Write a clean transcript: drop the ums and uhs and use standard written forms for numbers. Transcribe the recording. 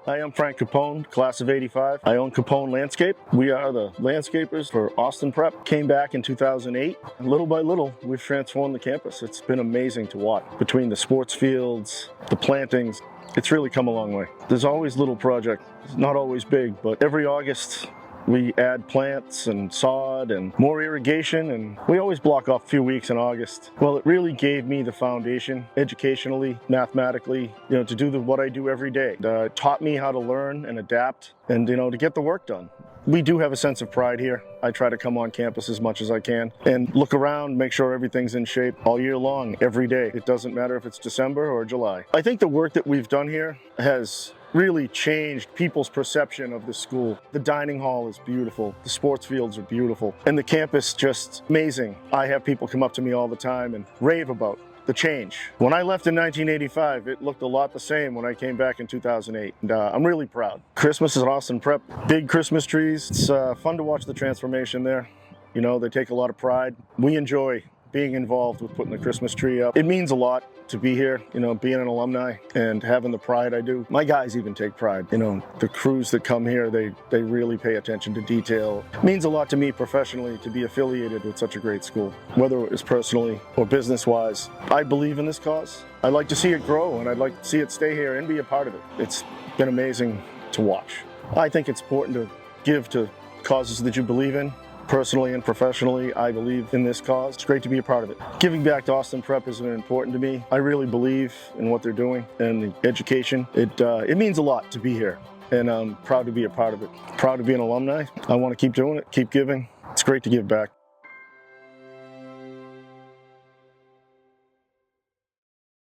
I am Frank Capone, class of '85. I own Capone Landscape. We are the landscapers for Austin Prep. Came back in 2008. Little by little, we've transformed the campus. It's been amazing to watch. Between the sports fields, the plantings, it's really come a long way. There's always little projects, not always big, but every August, we add plants and sod and more irrigation, and we always block off a few weeks in August. Well, it really gave me the foundation, educationally, mathematically, to do what I do every day. It taught me how to learn and adapt and, to get the work done. We do have a sense of pride here. I try to come on campus as much as I can and look around, make sure everything's in shape all year long, every day. It doesn't matter if it's December or July. I think the work that we've done here has really changed people's perception of the school. The dining hall is beautiful. The sports fields are beautiful. And the campus just amazing. I have people come up to me all the time and rave about the change. When I left in 1985, it looked a lot the same when I came back in 2008. And I'm really proud. Christmas is at Austin Prep. Big Christmas trees. It's fun to watch the transformation there. They take a lot of pride. We enjoy being involved with putting the Christmas tree up. It means a lot to be here, being an alumni and having the pride I do. My guys even take pride. The crews that come here, they really pay attention to detail. It means a lot to me professionally to be affiliated with such a great school, whether it was personally or business-wise. I believe in this cause. I'd like to see it grow, and I'd like to see it stay here and be a part of it. It's been amazing to watch. I think it's important to give to causes that you believe in. Personally and professionally, I believe in this cause. It's great to be a part of it. Giving back to Austin Prep is important to me. I really believe in what they're doing and the education. It means a lot to be here, and I'm proud to be a part of it. Proud to be an alumni. I want to keep doing it, keep giving. It's great to give back.